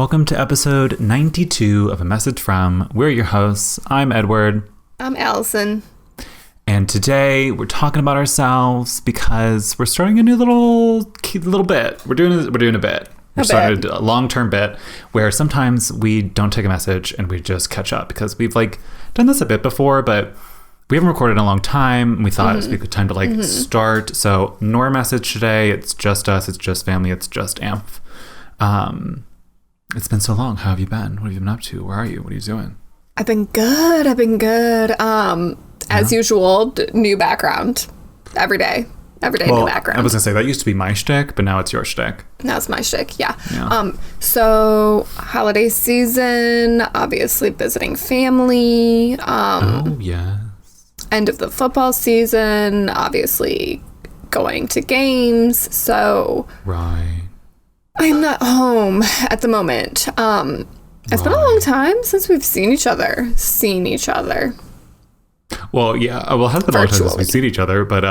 Welcome to episode 92 of A Message From. We're your hosts. I'm Edward. I'm Alyson. And today we're talking about ourselves because we're starting a new little bit. We're doing a bit. We're starting a long-term bit where sometimes we don't take a message and we just catch up because we've done this a bit before, but we haven't recorded in a long time. And we thought it was a good time to start. So no message today. It's just us. It's just family. It's just AMF. It's been so long. How have you been? What have you been up to? Where are you? What are you doing? I've been good. As usual, new background. Every day, new background. I was going to say, that used to be my shtick, but now it's your shtick. Now it's my shtick, yeah. So, holiday season, obviously visiting family. Yes. End of the football season, obviously going to games. So, right. I'm not home at the moment. It's been a long time since we've seen each other. Well, yeah. Well, it has been a long time since we've seen each other, but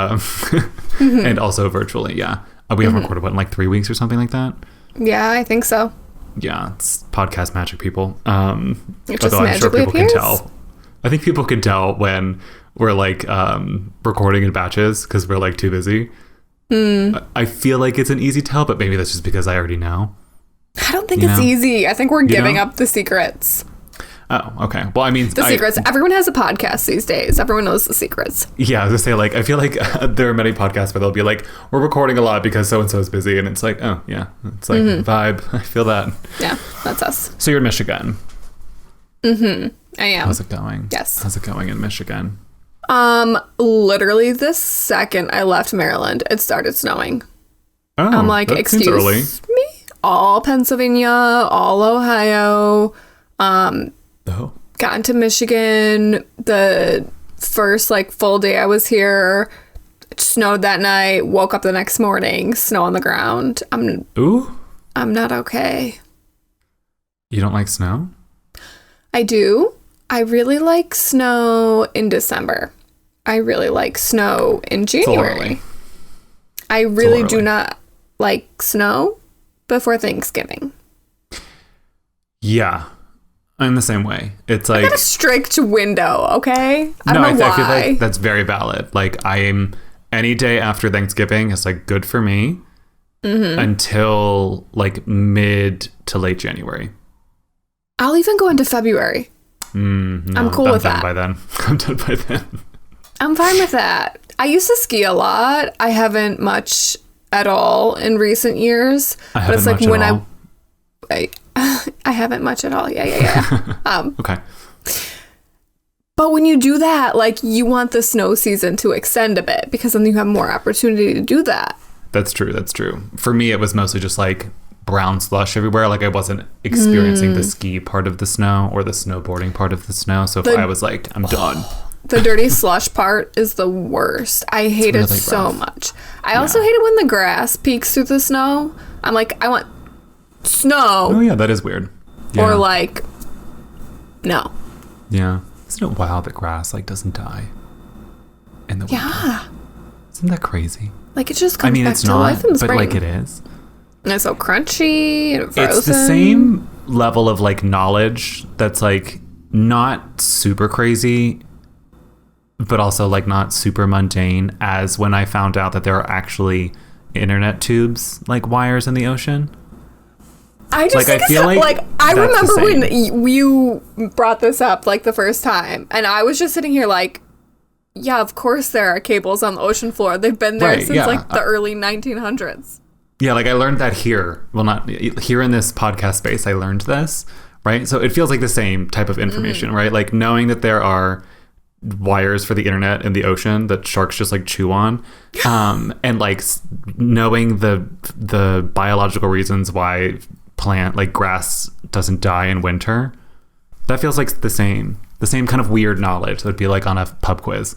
and also virtually, yeah. We haven't recorded, what, in 3 weeks or something like that? Yeah, I think so. Yeah, it's podcast magic, people. It just magically appears. Can tell. I think people can tell when we're recording in batches because we're too busy. I feel like it's an easy tell, but maybe that's just because I already know. I don't think it's easy. I think we're giving up the secrets. Oh, okay. Well, I mean... secrets. Everyone has a podcast these days. Everyone knows the secrets. Yeah, I was going to say, I feel like there are many podcasts where they'll be we're recording a lot because so-and-so is busy. And it's oh, yeah. It's vibe. I feel that. Yeah, that's us. So you're in Michigan. I am. How's it going? Yes. How's it going in Michigan? Literally the second I left Maryland, it started snowing. Oh, I'm excuse me? All Pennsylvania, all Ohio, got into Michigan. The first full day I was here, it snowed that night, woke up the next morning, snow on the ground. I'm not okay. You don't like snow? I do. I really like snow in December. I really like snow in January. I really do not like snow before Thanksgiving. Yeah. I'm the same way. It's I got a strict window, okay? I don't know why. I feel like that's very valid. I am any day after Thanksgiving is good for me until mid to late January. I'll even go into February. No, I'm cool with that. I'm done by then. I'm fine with that. I used to ski a lot. I haven't much at all in recent years. I haven't much at all. Yeah. Okay. But when you do that, you want the snow season to extend a bit because then you have more opportunity to do that. That's true. For me, it was mostly just brown slush everywhere. I wasn't experiencing the ski part of the snow or the snowboarding part of the snow. So if I was I'm done. The dirty slush part is the worst. I hate it so much. I also hate it when the grass peeks through the snow. I'm I want snow. Oh yeah, that is weird. Yeah. Or no. Yeah. Isn't it wild that grass doesn't die in the winter? Yeah. Isn't that crazy? It just comes back to life in the spring. But it is. And it's so crunchy and frozen. It's the same level of knowledge that's not super crazy, but also not super mundane as when I found out that there are actually internet tubes wires in the ocean. I just think I remember when you brought this up the first time, and I was just sitting here yeah, of course there are cables on the ocean floor. They've been there since the early 1900s. Yeah, I learned that here. Well, not here in this podcast space. I learned this, right? So it feels like the same type of information, right? Knowing that there are wires for the internet in the ocean that sharks just chew on, and knowing the biological reasons why grass doesn't die in winter. That feels like the same kind of weird knowledge that would be on a pub quiz.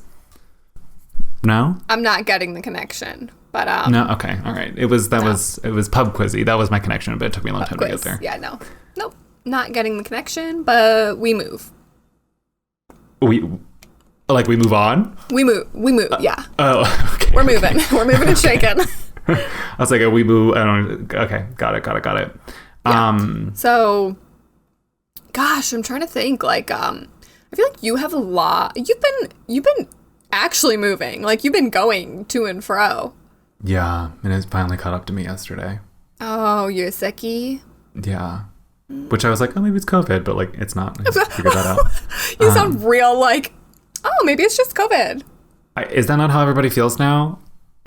No? I'm not getting the connection. But no, okay, all right. It was pub quizzy. That was my connection, but it took me a long time to get there. Yeah, nope, not getting the connection. But we move. We move on. We move. Yeah. Oh, okay. We're moving. We're moving and shaking. I was we move. I don't. Okay, got it. So, gosh, I'm trying to think. Like, I feel like you have a lot. You've been actually moving. Like, you've been going to and fro. Yeah, and it finally caught up to me yesterday. Oh, you're sicky? Yeah. Which I was like, oh, maybe it's COVID, but like, it's not. I just figured that out. You sound real like, oh, maybe it's just COVID. Is that not how everybody feels now?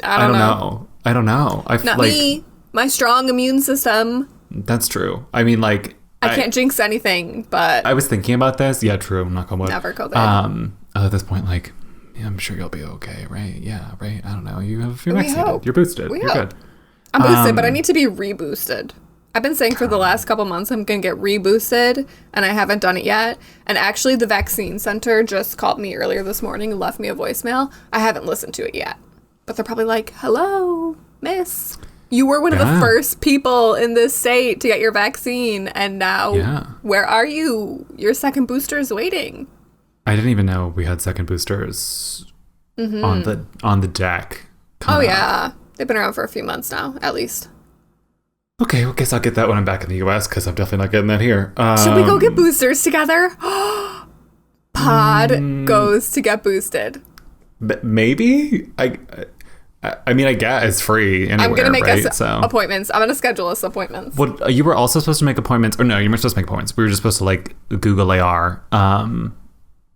I don't know. I don't know. Not me. My strong immune system. That's true. I mean, like, I can't jinx anything, but I was thinking about this. Yeah, true. Knock on wood. Never COVID. At this point, like, yeah, I'm sure you'll be okay, right? Yeah, right. I don't know. You're vaccinated. You're boosted. You're good. I'm boosted, but I need to be reboosted. I've been saying for the last couple months I'm going to get reboosted, and I haven't done it yet. And actually, the vaccine center just called me earlier this morning and left me a voicemail. I haven't listened to it yet. But they're probably like, hello, miss. You were one of the first people in this state to get your vaccine, and now where are you? Your second booster is waiting. I didn't even know we had second boosters on the deck. Oh, yeah. They've been around for a few months now, at least. Okay, well, guess I'll get that when I'm back in the U.S. because I'm definitely not getting that here. Should we go get boosters together? Pod goes to get boosted. Maybe? I mean, I guess it's free anywhere, I'm going to make us appointments. I'm going to schedule us appointments. Well, you were also supposed to make appointments. Or no, you weren't supposed to make appointments. We were just supposed to, like, Google AR.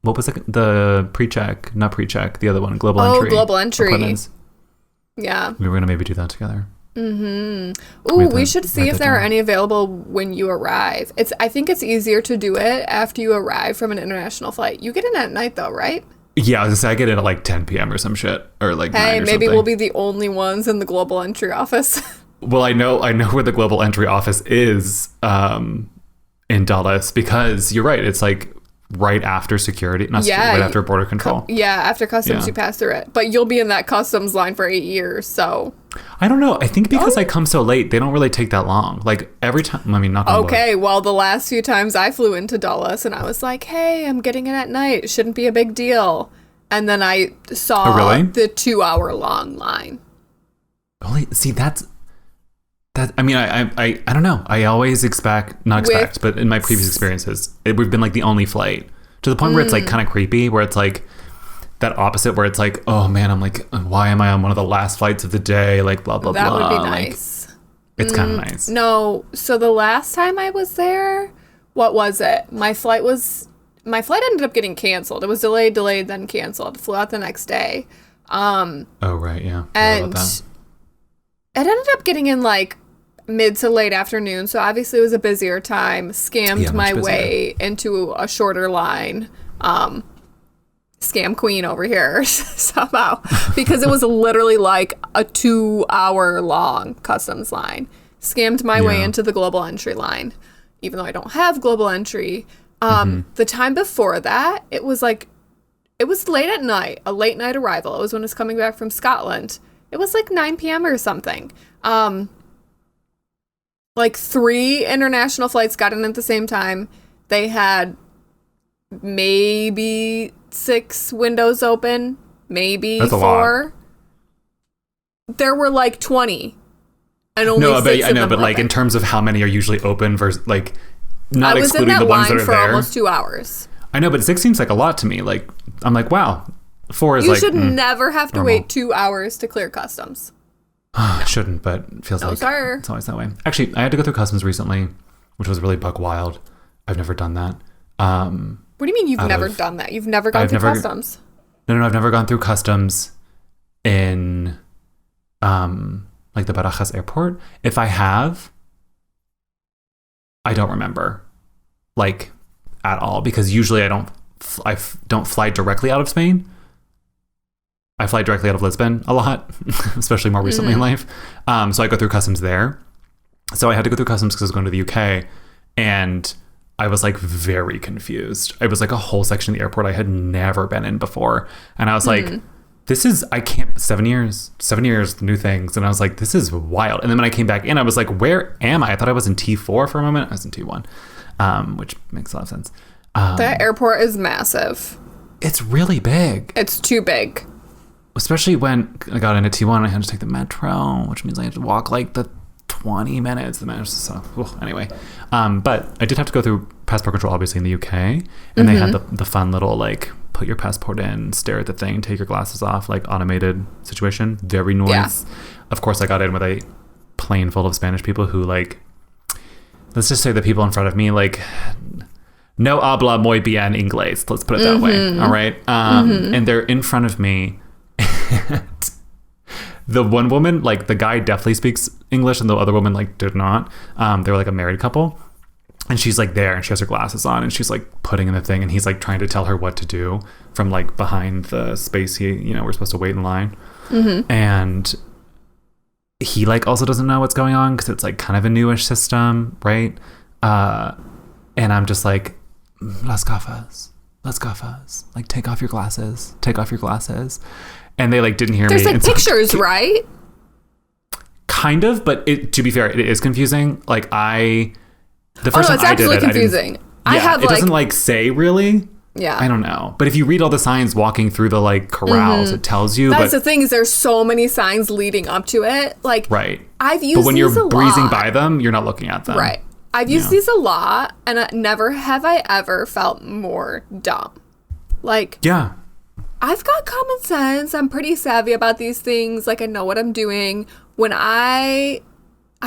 What was the pre-check? Not pre-check. The other one, global entry. Oh, global entry. Yeah. We were going to maybe do that together. Mm-hmm. Ooh, we should see if there are any available when you arrive. I think it's easier to do it after you arrive from an international flight. You get in at night, though, right? Yeah, I was going to say I get in at like 10 p.m. or some shit. Or like 9 or maybe something. We'll be the only ones in the global entry office. Well, I know where the global entry office is in Dallas because you're right. It's like right after security, right after border control. After customs, you pass through it. But you'll be in that customs line for 8 years, so... I don't know. I think because I come so late, they don't really take that long. Like, every time... I mean, not okay, well, the last few times I flew into Dallas, and I was like, hey, I'm getting in at night. It shouldn't be a big deal. And then I saw the 2-hour-long line. See, that's... I mean, I don't know. I always but in my previous experiences, we've been like the only flight to the point where it's like kind of creepy, where it's like that opposite, where it's like, oh man, I'm like, why am I on one of the last flights of the day? Like, blah, blah, that blah. That would be nice. Like, it's kind of nice. No. So the last time I was there, what was it? My flight ended up getting canceled. It was delayed, then canceled. Flew out the next day. Oh, right. Yeah. And it ended up getting in like mid to late afternoon, so obviously it was a busier time. Scammed my way into a shorter line. Scam queen over here somehow, because it was literally like a 2-hour long customs line. Scammed my way into the global entry line, even though I don't have global entry. The time before that, it was late at night, a late night arrival. It was when I was coming back from Scotland. It was like 9 p.m. or something. Like 3 international flights got in at the same time. They had maybe 6 windows open, maybe 4. There were like 20, and only 6 I know, but like in terms of how many are usually open versus like not excluding the ones that are there. I was in that line for almost 2 hours. I know, but 6 seems like a lot to me. Like I'm like, wow, 4 is you like should never have to wait 2 hours to clear customs. It shouldn't, but it feels like it's always that way. Actually, I had to go through customs recently, which was really buck wild. I've never done that. What do you mean you've never done that? You've never gone through customs? No, I've never gone through customs in like the Barajas airport. If I have, I don't remember like at all, because usually I don't fly directly out of Spain. I fly directly out of Lisbon a lot, especially more recently in life. So I go through customs there. So I had to go through customs because I was going to the UK, and I was like very confused. It was like a whole section of the airport I had never been in before. And I was like, I can't, 7 years, new things. And I was like, this is wild. And then when I came back in, I was like, where am I? I thought I was in T4 for a moment. I was in T1, which makes a lot of sense. That airport is massive. It's really big. It's too big. Especially when I got into T1, I had to take the metro, which means I had to walk like the 20 minutes. The man was so, anyway. But I did have to go through passport control, obviously, in the UK. And they had the fun little, like, put your passport in, stare at the thing, take your glasses off, like, automated situation. Very noise. Yeah. Of course, I got in with a plane full of Spanish people who, like, let's just say the people in front of me, like, no habla muy bien inglés. Let's put it that way. All right. And they're in front of me. The one woman, like, the guy definitely speaks English and the other woman, like, did not. They were, like, a married couple. And she's, like, there and she has her glasses on and she's, like, putting in the thing and he's, like, trying to tell her what to do from, like, behind the space we're supposed to wait in line. And he, like, also doesn't know what's going on because it's, like, kind of a newish system, right? And I'm just like, las gafas. Like, take off your glasses. And they, like, didn't hear me. There's, like, pictures, right? Kind of, but to be fair, it is confusing. Like, the first time it's I did absolutely it, confusing. It doesn't, like, say really. Yeah. I don't know. But if you read all the signs walking through the, like, corrals, it tells you. That's the thing, is there's so many signs leading up to it. Like, right. I've used these a lot. But when you're breezing by them, you're not looking at them. Right. I've used these a lot, and never have I ever felt more dumb. Like, yeah. I've got common sense. I'm pretty savvy about these things. Like, I know what I'm doing. When I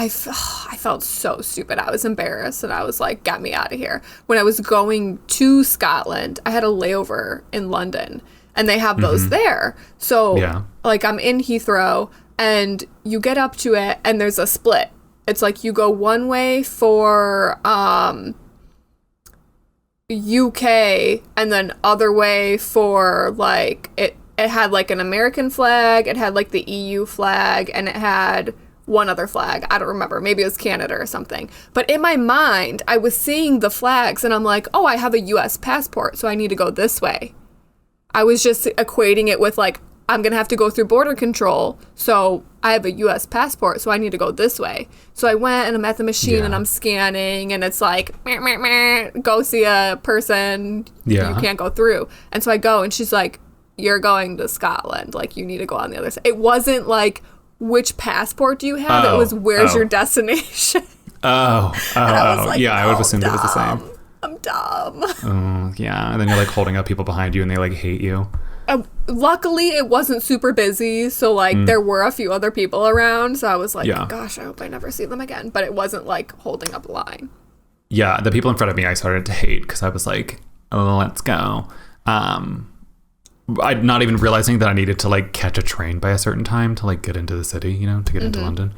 felt so stupid. I was embarrassed, and I was like, get me out of here. When I was going to Scotland, I had a layover in London, and they have those there. So, like, I'm in Heathrow, and you get up to it, and there's a split. It's like you go one way for UK and then other way for, like, it had, like, an American flag, it had, like, the EU flag, and it had one other flag. I don't remember. Maybe it was Canada or something. But in my mind, I was seeing the flags and I'm like, oh, I have a US passport, so I need to go this way. I was just equating it with, like, I'm going to have to go through border control, so I have a U.S. passport, so I need to go this way. So I went, and I'm at the machine, and I'm scanning, and it's like, meh, meh, meh, go see a person, you can't go through. And so I go, and she's like, you're going to Scotland, like, you need to go on the other side. It wasn't like, which passport do you have? It was, where's your destination? I was like, I would have assumed it was the same. I'm dumb. Yeah, and then you're, like, holding up people behind you, and they, like, hate you. Luckily, it wasn't super busy, so, like, there were a few other people around, so I was like, gosh, I hope I never see them again. But it wasn't, like, holding up a line. Yeah, the people in front of me I started to hate because I was like, oh, let's go. I'm not even realizing that I needed to, like, catch a train by a certain time to, like, get into the city, to get into London.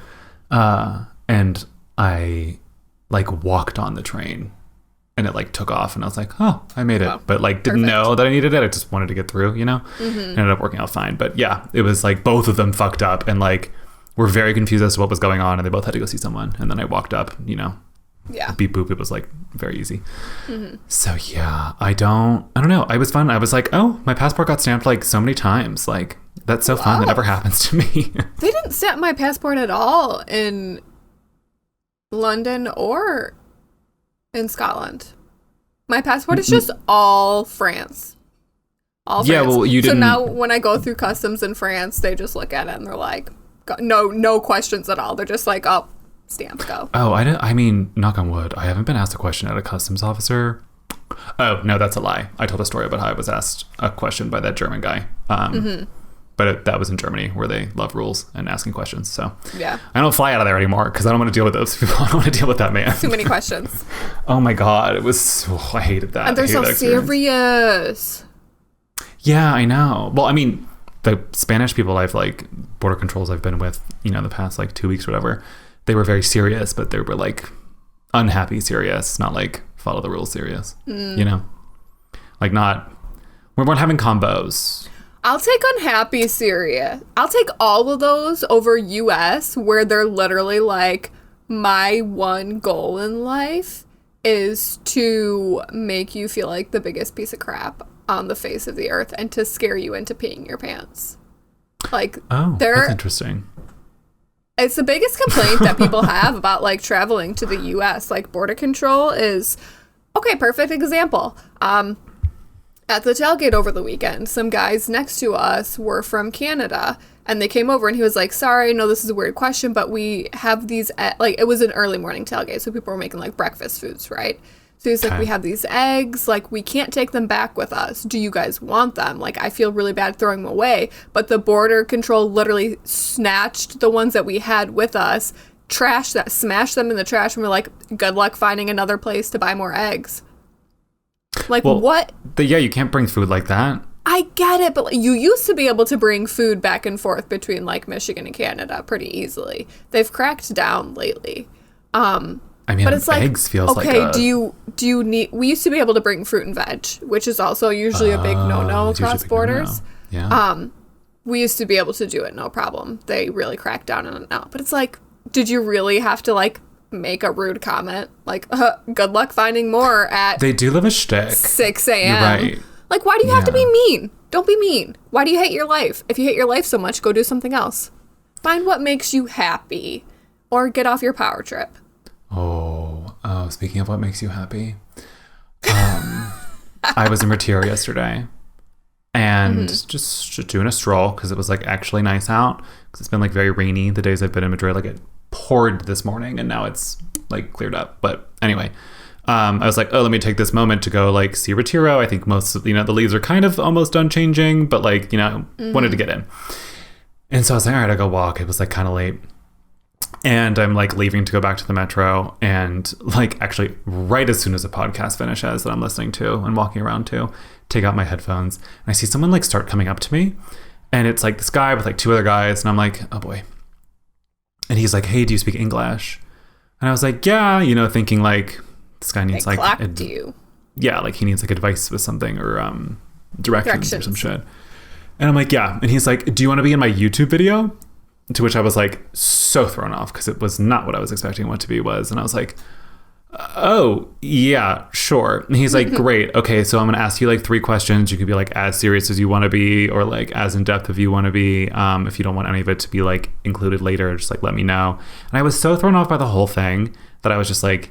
And I, like, walked on the train. And it, like, took off, and I was like, oh, I made it. But, like, didn't know that I needed it. I just wanted to get through, Ended up working out fine. But, yeah, it was, like, both of them fucked up and, like, were very confused as to what was going on, and they both had to go see someone. And then I walked up, Yeah. Beep, boop. It was, like, very easy. So, yeah, I don't know. I was fun. I was like, oh, my passport got stamped, like, so many times. Like, that's so fun. That never happens to me. They didn't stamp my passport at all in London or in Scotland. My passport is just all France. All France. Yeah, well, you didn't. So now when I go through customs in France, they just look at it and they're like, no questions at all. They're just like, oh, stamp, go. Oh, I mean, knock on wood, I haven't been asked a question at a customs officer. Oh, no, that's a lie. I told a story about how I was asked a question by that German guy. But that was in Germany, where they love rules and asking questions. So yeah, I don't fly out of there anymore because I don't want to deal with those people. I don't want to deal with that man. Too many questions. Oh my God, it was. I hated that. And they're so serious. Yeah, I know. Well, I mean, the Spanish people I've, like, border controls I've been with, the past, like, 2 weeks or whatever, they were very serious, but they were, like, unhappy serious, not, like, follow the rules serious. Like, not. We weren't having combos. I'll take unhappy serious. I'll take all of those over US, where they're literally like, my one goal in life is to make you feel like the biggest piece of crap on the face of the earth and to scare you into peeing your pants. Like, that's interesting. It's the biggest complaint that people have about, like, traveling to the US, like, border control is, okay, perfect example. At the tailgate over the weekend, some guys next to us were from Canada, And they came over and he was like, sorry, no, this is a weird question, but we have these, like, it was an early morning tailgate, so people were making, like, breakfast foods, right? So he's like, we have these eggs, like, we can't take them back with us. Do you guys want them? Like, I feel really bad throwing them away. But the border control literally snatched the ones that we had with us, smashed them in the trash, and we're like, good luck finding another place to buy more eggs. Like, what? Yeah, you can't bring food like that. I get it, but you used to be able to bring food back and forth between, like, Michigan and Canada pretty easily. They've cracked down lately. I mean, but it's eggs feels like okay, do you need... We used to be able to bring fruit and veg, which is also usually a big no-no across borders. No-no. Yeah. We used to be able to do it, no problem. They really cracked down on it now. But it's like, did you really have to, like, make a rude comment? Like, good luck finding more at... They do live a shtick. 6 a.m. You're right. Like, why do you have to be mean? Don't be mean. Why do you hate your life? If you hate your life so much, go do something else. Find what makes you happy. Or get off your power trip. Oh, speaking of what makes you happy, I was in Retiro yesterday and just doing a stroll because it was like actually nice out because it's been like very rainy the days I've been in Madrid. Like it poured this morning and now it's like cleared up. But anyway, I was like, oh, let me take this moment to go like see Retiro. I think most of, the leaves are kind of almost done changing, but like, wanted to get in. And so I was like, all right, I'll go walk. It was like kind of late. And I'm like leaving to go back to the metro, and like actually right as soon as the podcast finishes that I'm listening to and walking around to, take out my headphones and I see someone like start coming up to me, and it's like this guy with like two other guys, and I'm like, oh boy. And he's like, hey, do you speak English? And I was like, yeah, thinking like this guy needs like yeah, like he needs like advice with something or directions or some shit. And I'm like, yeah. And he's like, do you want to be in my YouTube video? To which I was like so thrown off because it was not what I was expecting what to be was. And I was like, oh, yeah, sure. And he's like, great. Okay, so I'm going to ask you like 3 questions. You could be like as serious as you want to be or like as in depth if you want to be. If you don't want any of it to be like included later, just like let me know. And I was so thrown off by the whole thing that I was just like,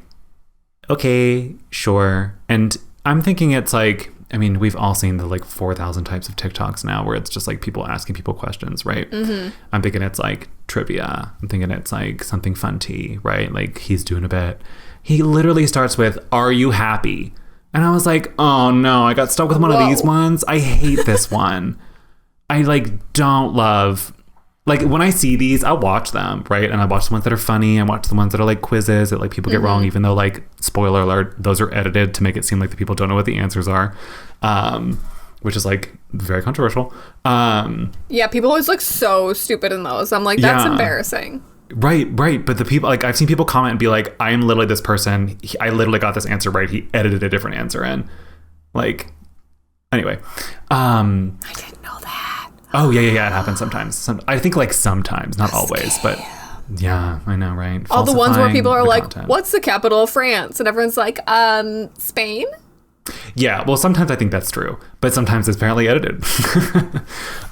okay, sure. And I'm thinking it's like, I mean, we've all seen the like 4,000 types of TikToks now where it's just like people asking people questions, right? I'm thinking it's like trivia. I'm thinking it's like something fun tea, right? Like he's doing a bit. He literally starts with, are you happy? And I was like, oh no, I got stuck with one of these ones. I hate this one. I like don't love... Like when I see these, I'll watch them, right? And I watch the ones that are funny. I watch the ones that are like quizzes that like people get wrong, even though like spoiler alert, those are edited to make it seem like the people don't know what the answers are, which is like very controversial. Yeah, people always look so stupid in those. I'm like, that's embarrassing. Right. But the people, like I've seen people comment and be like, I am literally this person. I literally got this answer right. He edited a different answer in. Like, anyway. I didn't know that. Oh, yeah. It happens sometimes. I think like sometimes, not always, but yeah, I know, right? All the ones where people are like, content. What's the capital of France? And everyone's like, Spain? Yeah, well, sometimes I think that's true, but sometimes it's apparently edited.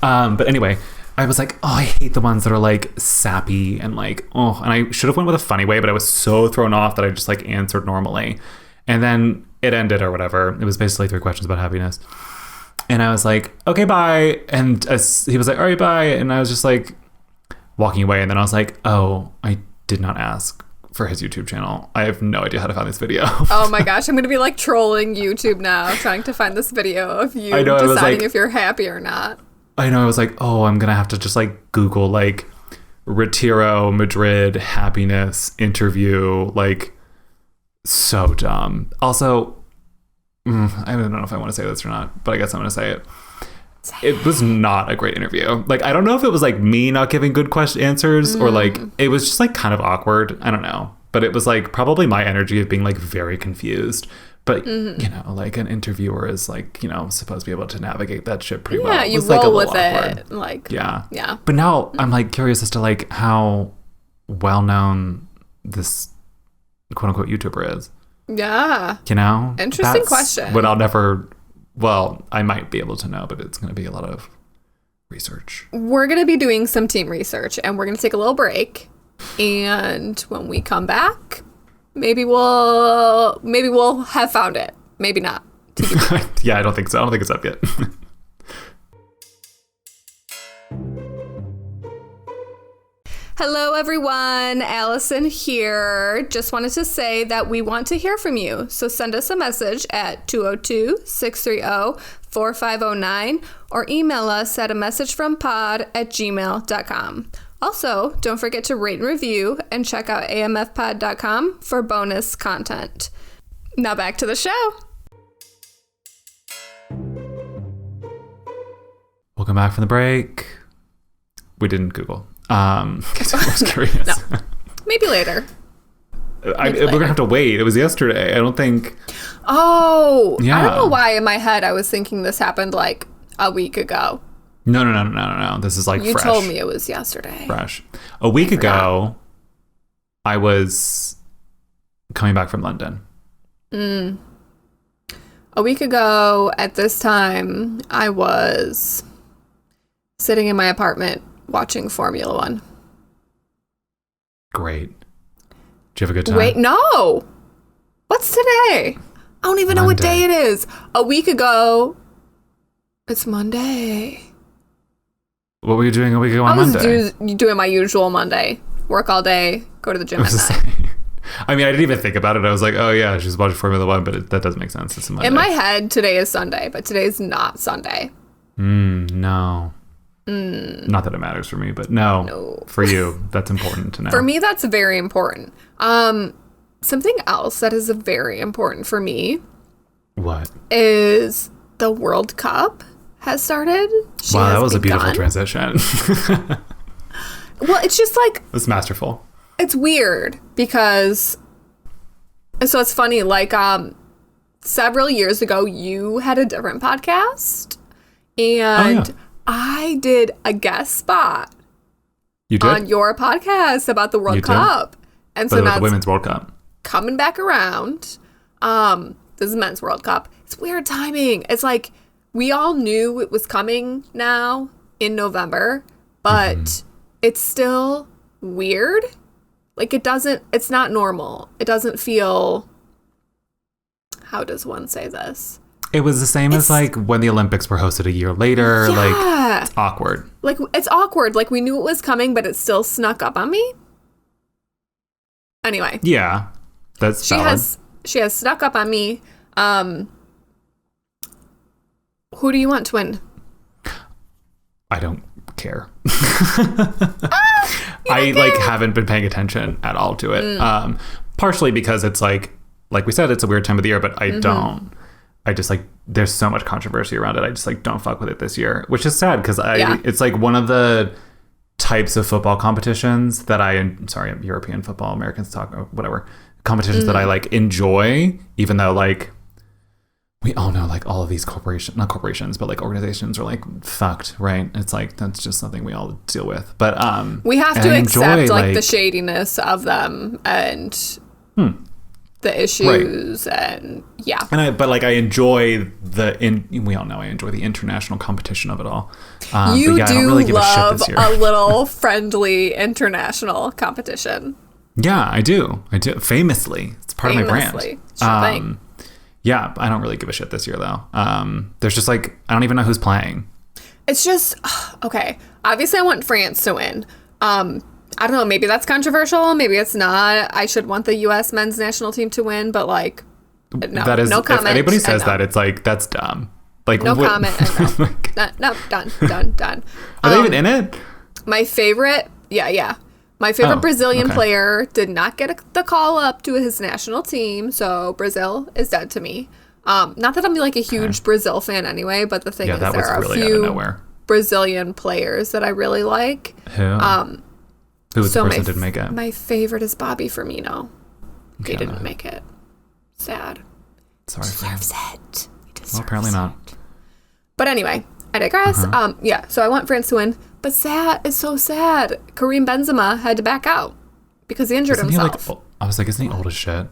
But anyway, I was like, oh, I hate the ones that are like sappy and like, oh, and I should have went with a funny way, but I was so thrown off that I just like answered normally. And then it ended or whatever. It was basically 3 questions about happiness. And I was like, okay, bye. And he was like, all right, bye. And I was just like walking away. And then I was like, oh, I did not ask for his YouTube channel. I have no idea how to find this video. Oh my gosh. I'm going to be like trolling YouTube now, trying to find this video of you deciding if you're happy or not. I know. I was like, oh, I'm going to have to just like Google like Retiro, Madrid, happiness, interview. Like so dumb. Also, I don't know if I want to say this or not, but I guess I'm going to say it. It was not a great interview. Like, I don't know if it was like me not giving good answers or like it was just like kind of awkward. I don't know. But it was like probably my energy of being like very confused. But, like an interviewer is like, supposed to be able to navigate that shit pretty well. Yeah, you roll with it. Like, yeah. Yeah. But now I'm like curious as to like how well known this quote unquote YouTuber is. Yeah. Interesting question. But I might be able to know, but it's going to be a lot of research. We're going to be doing some team research and we're going to take a little break. And when we come back, maybe we'll have found it. Maybe not. Yeah, I don't think so. I don't think it's up yet. Hello, everyone. Alyson here. Just wanted to say that we want to hear from you. So send us a message at 202-630-4509 or email us at amessagefrompod@gmail.com. Also, don't forget to rate and review and check out amfpod.com for bonus content. Now back to the show. Welcome back from the break. We didn't Google. I was curious. No. Maybe later. We're going to have to wait. It was yesterday. I don't think... Oh. Yeah. I don't know why in my head I was thinking this happened like a week ago. No. This is like you fresh. You told me it was yesterday. Fresh. A week ago, I was coming back from London. A week ago at this time, I was sitting in my apartment watching Formula One. Great. Did you have a good time? Wait, no. What's today? I don't even know what day it is. A week ago, it's Monday. What were you doing a week ago on Monday? I was doing my usual Monday. Work all day, go to the gym at night. I mean, I didn't even think about it. I was like, oh yeah, she's watching Formula One, but that doesn't make sense. It's a Monday. In my head, today is Sunday, but today's not Sunday. No. Not that it matters for me, but no. For you, that's important to know. For me, that's very important. Something else that is very important for me. What? Is the World Cup has started. Wow, that was a beautiful transition. Well, it's just like... It was masterful. It's weird because... So it's funny, like, several years ago, you had a different podcast. And I did a guest spot. You did? On your podcast about the World Cup. And so now the Women's World Cup. Coming back around. This is Men's World Cup. It's weird timing. It's like, we all knew it was coming now in November, but it's still weird. Like, it's not normal. It doesn't feel, how does one say this? It was the same as like when the Olympics were hosted a year later. Yeah. Like, it's awkward. Like, it's awkward. Like, we knew it was coming, but it still snuck up on me. Anyway. Yeah. That's valid. She has snuck up on me. Who do you want to win? I don't care. I haven't been paying attention at all to it. Partially because it's like we said, it's a weird time of the year, but I just like, there's so much controversy around it. I just like don't fuck with it this year, which is sad because it's like one of the types of football competitions that European football, Americans talk, or whatever, competitions that I like enjoy, even though like we all know like all of these not corporations, but like organizations are like fucked, right? It's like, that's just something we all deal with. But we have to accept like the shadiness of them and the issues and but like I enjoy we all know I enjoy the international competition of it all. You but I do don't really give love a shit this year. A little friendly international competition. Yeah, I do. Famously, it's part of my brand. Sure Yeah, I don't really give a shit this year though. There's just like, I don't even know who's playing. It's just okay. Obviously, I want France to win. I don't know. Maybe that's controversial. Maybe it's not. I should want the U.S. men's national team to win, but like, no, that is, no comment. If anybody says that, it's like, that's dumb. Like, no comment. No, done. Are they even in it? My favorite, my favorite Brazilian player did not get the call up to his national team, so Brazil is dead to me. Not that I'm like a huge Brazil fan anyway, but the thing is, there are a few Brazilian players that I really like. Who was the person that didn't make it? My favorite is Bobby Firmino. He didn't make it. Sad. Sorry for him. It. Well, apparently not. But anyway, I digress. So I want France to win. But it's so sad. Karim Benzema had to back out because he injured himself. I was like, isn't he old as shit?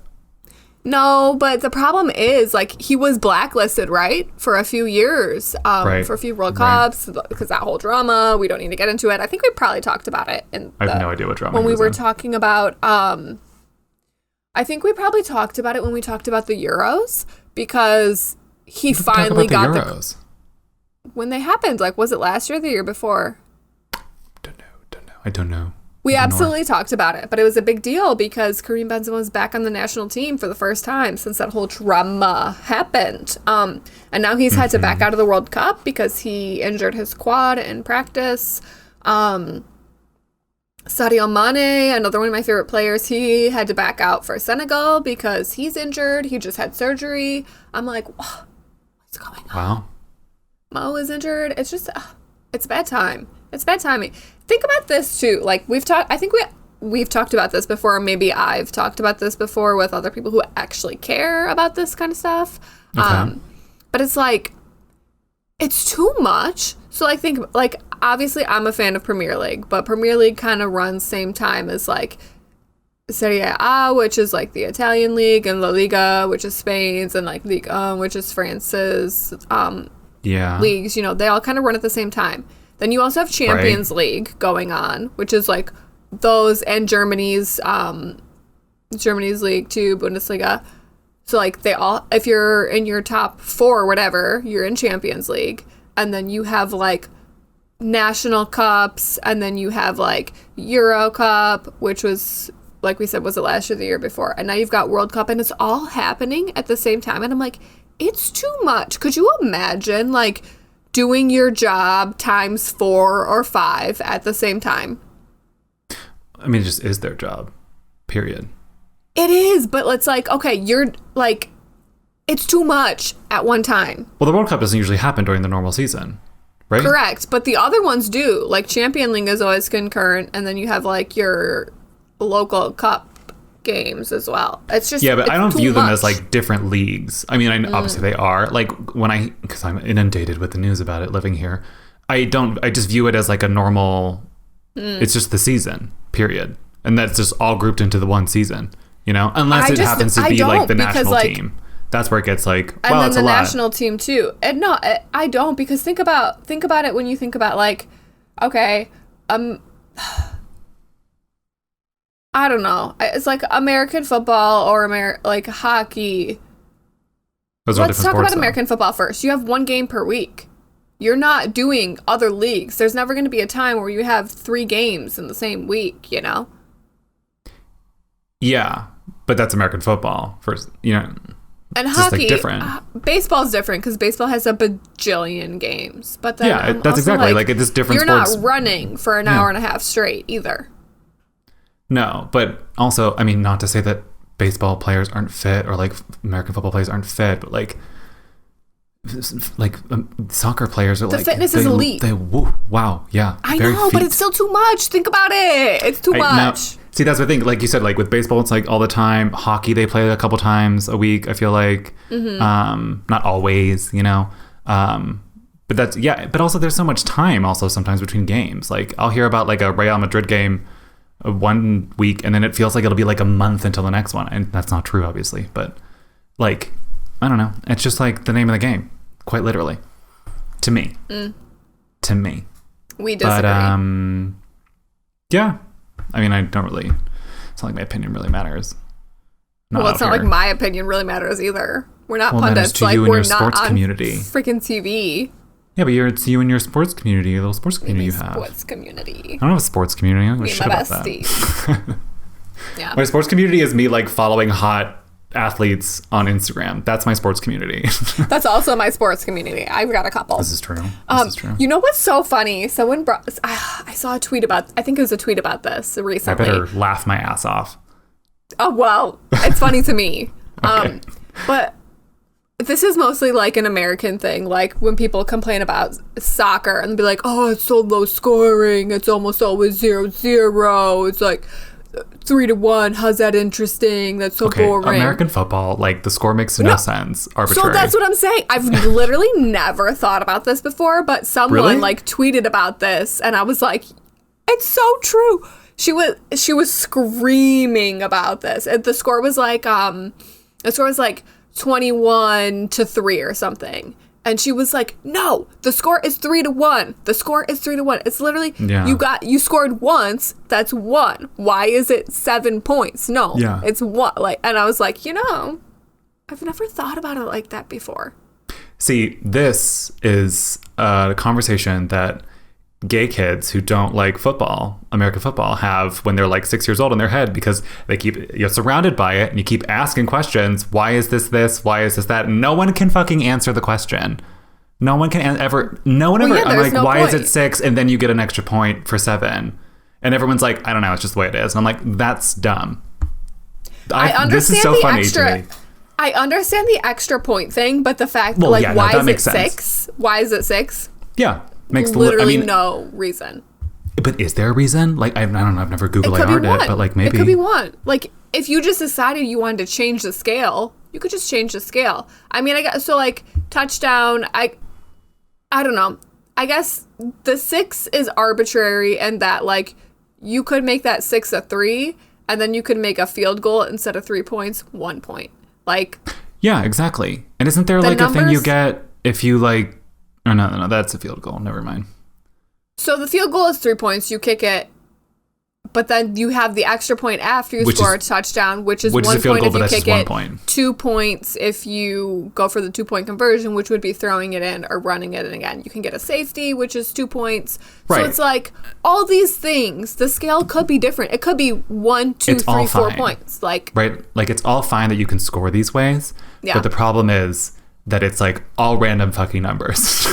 No, but the problem is, like, he was blacklisted, right? For a few years. For a few World Cups, because that whole drama. We don't need to get into it. I think we probably talked about it. I have no idea what drama when we were talking about... I think we probably talked about it when we talked about the Euros, because he finally got the Euros. When they happened. Like, was it last year or the year before? I don't know. We absolutely talked about it, but it was a big deal because Karim Benzema was back on the national team for the first time since that whole drama happened. And now he's had to back out of the World Cup because he injured his quad in practice. Sadio Mane, another one of my favorite players, he had to back out for Senegal because he's injured. He just had surgery. I'm like, what's going on? Wow. Mo is injured. It's just, it's bad time. It's bad timing. Think about this too. Like we've talked about this before. Or maybe I've talked about this before with other people who actually care about this kind of stuff. Okay. But it's like, it's too much. So like think like obviously I'm a fan of Premier League, but Premier League kind of runs same time as like Serie A, which is like the Italian league, and La Liga, which is Spain's, and like Ligue 1, which is France's. Leagues. You know, they all kind of run at the same time. Then you also have Champions League going on, which is like those, and Germany's league too, Bundesliga. So like they all, if you're in your top 4 or whatever, you're in Champions League, and then you have like national cups, and then you have like Euro Cup, which was like we said, was it last year, the year before, and now you've got World Cup, and it's all happening at the same time, and I'm like, it's too much. Could you imagine like doing your job times 4 or 5 at the same time? I mean, it just is their job, period. It is, but it's like, okay, you're like, it's too much at one time. Well, the World Cup doesn't usually happen during the normal season, right? Correct, but the other ones do. Like Champion League is always concurrent, and then you have like your local cup games as well. It's just, but I don't view them as like different leagues. I mean, obviously they are. Like when because I'm inundated with the news about it living here, I just view it as like a normal, it's just the season, period. And that's just all grouped into the one season, you know, unless it happens to be like the national team. That's where it gets like, well, it's a lot. And then the national team too. And no, I don't, because think about it when you think about like, okay, I don't know. It's like American football or like hockey. Let's talk about American football first. You have 1 game per week. You're not doing other leagues. There's never going to be a time where you have 3 games in the same week, you know? Yeah, but that's American football first, you know. And hockey, like different. Baseball's different because baseball has a bajillion games. But then that's exactly like this different. You're sports. Not running for an hour and a half straight either. No, but also, I mean, not to say that baseball players aren't fit or like American football players aren't fit, but like soccer players are the fitness is elite. Wow, yeah. I know, but it's still too much. Think about it. It's too much. See, that's the thing. Like you said, like with baseball, it's like all the time. Hockey, they play a couple times a week. I feel like, not always, you know. But that's But also, there's so much time. Also, sometimes between games, like I'll hear about like a Real Madrid game 1 week, and then it feels like it'll be like a month until the next one, and that's not true, obviously. But like, I don't know. It's just like the name of the game, quite literally, to me. To me, we disagree. But yeah. I mean, I don't really. It's not like my opinion really matters. It's not like my opinion really matters either. We're not pundits. Like we're not on freaking TV. Yeah, but it's you and your sports community, your little sports community you have. Sports community. I don't have a sports community. I don't give a shit about that. Yeah. My sports community is me like following hot athletes on Instagram. That's my sports community. That's also my sports community. I've got a couple. This is true. You know what's so funny? Someone I saw a tweet about, I think it was a tweet about this recently. I better laugh my ass off. Oh, well, it's funny to me. Okay. But this is mostly like an American thing. Like when people complain about soccer and be like, oh, it's so low scoring. It's almost always 0-0. It's like 3-1. How's that interesting? That's so boring. American football, like the score makes no sense. Arbitrary. So that's what I'm saying. I've literally never thought about this before, but someone like tweeted about this, and I was like, it's so true. She was screaming about this. And the score was like 21-3 or something. And she was like, no, the score is 3-1. The score is 3-1. It's literally, you scored once. That's 1. Why is it 7 points? No, it's 1. Like, and I was like, I've never thought about it like that before. See, this is a conversation that gay kids who don't like football, American football, have when they're like 6 years old in their head, because they keep, you're surrounded by it and you keep asking questions. Why is this? Why is this that? And no one can fucking answer the question. No one can ever. No one ever. Yeah, I'm like, no why point. is it 6? And then you get an extra point for 7. And everyone's like, I don't know. It's just the way it is. And I'm like, that's dumb. I understand this is so the funny extra. to me. I understand the extra point thing, but the fact Well, like yeah, no, why that is it makes sense. 6? Why is it 6? Yeah, makes Literally no reason. But is there a reason? Like, I don't know. I've never Google AR'd it, but like maybe it could be one. Like if you just decided you wanted to change the scale, you could just change the scale. I mean, I guess so. Like touchdown, I don't know. I guess the 6 is arbitrary, and that like you could make that 6 a 3, and then you could make a field goal instead of 3 points, 1 point. Like, yeah, exactly. And isn't there like a thing you get if you like? Oh no, that's a field goal. Never mind. So the field goal is 3 points. You kick it, but then you have the extra point after you score a touchdown, which is 1 a field point goal, if you but kick that's it. 1 point. 2 points if you go for the 2-point conversion, which would be throwing it in or running it in again. You can get a safety, which is 2 points. Right. So it's like all these things. The scale could be different. It could be 1, 2, It's 3, all 4 fine. points. Like, Right? Like it's all fine that you can score these ways. Yeah. But the problem is that it's like all random fucking numbers.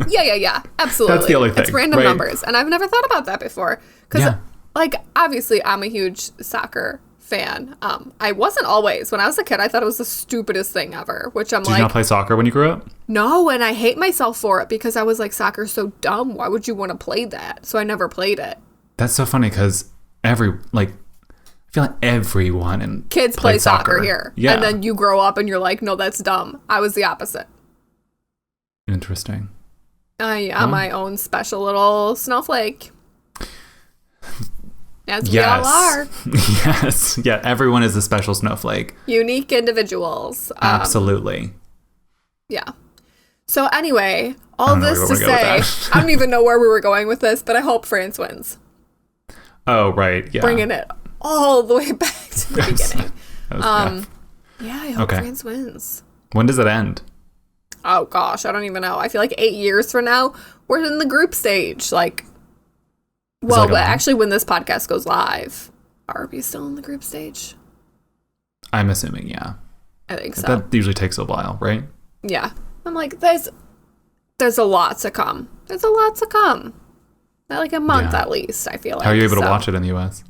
yeah. Absolutely. That's the only thing, It's random right? numbers. And I've never thought about that before. Because, Yeah. like, obviously, I'm a huge soccer fan. I wasn't always. When I was a kid, I thought it was the stupidest thing ever, which I'm Did like, you not play soccer when you grew up? no, and I hate myself for it because I was like, soccer's so dumb. Why would you want to play that? So I never played it. That's so funny because I feel like everyone in Kids play played soccer here. Yeah. And then you grow up and you're like, no, that's dumb. I was the opposite. Interesting. I am my own special little snowflake. As we Yes. all are. Yes. Yeah. Everyone is a special snowflake. Unique individuals. Absolutely. Yeah. So anyway, all know this where to we're gonna go with say, that. I don't even know where we were going with this, but I hope France wins. Oh, right. Yeah. Bringing it all the way back to the beginning. That was- Yeah, I hope Okay. France wins. When does it end? Oh gosh, I don't even know. I feel like 8 years from now, we're in the group stage. Like, well, like a but month? actually, when this podcast goes live, are we still in the group stage? I'm assuming, yeah. I think so. That usually takes a while, right? Yeah, I'm like, there's a lot to come. There's a lot to come. Like a month Yeah. at least. I feel like. How are you able to So, watch it in the U.S.?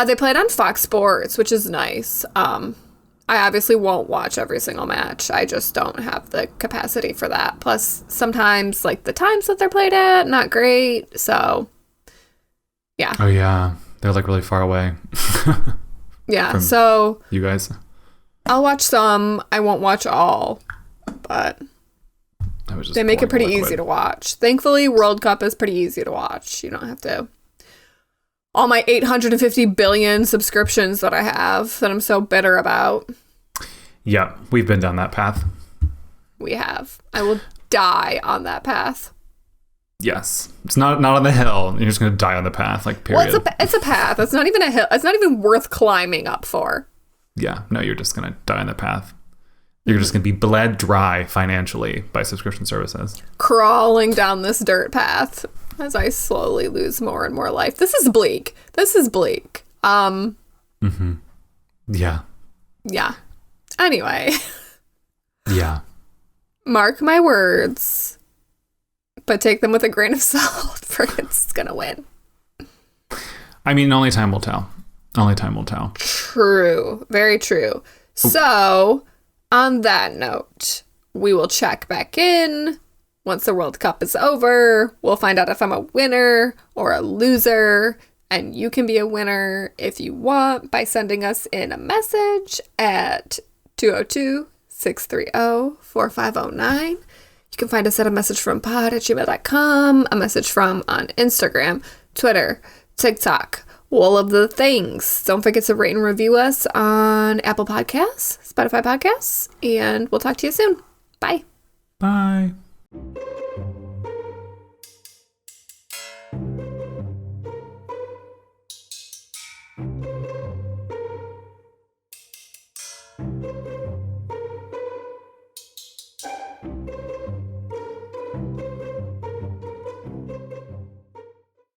They played on Fox Sports, which is nice. I obviously won't watch every single match. I just don't have the capacity for that. Plus, sometimes, like, the times that they're played at, not great. So, yeah. Oh, yeah. They're like really far away. Yeah. From So, you guys. I'll watch some. I won't watch all. But That was just they make it pretty pouring easy liquid. to watch. Thankfully, World Cup is pretty easy to watch. You don't have to. All my 850 billion subscriptions that I have that I'm so bitter about. Yeah, we've been down that path. We have. I will die on that path. Yes. It's not on the hill. You're just going to die on the path, like, period. Well, it's a path. It's not even a hill. It's not even worth climbing up for. Yeah, no, you're just going to die on the path. You're just going to be bled dry financially by subscription services. Crawling down this dirt path as I slowly lose more and more life. This is bleak. Yeah. Yeah. Anyway, Yeah. mark my words, but take them with a grain of salt. France is going to win. I mean, only time will tell. Only time will tell. True. Very true. So, on that note, we will check back in once the World Cup is over. We'll find out if I'm a winner or a loser. And you can be a winner if you want by sending us in a message at 202-630-4509. You can find us at a message from pod@gmail.com, a message from on Instagram, Twitter, TikTok, all of the things. Don't forget to rate and review us on Apple Podcasts, Spotify Podcasts, and we'll talk to you soon. Bye. Bye.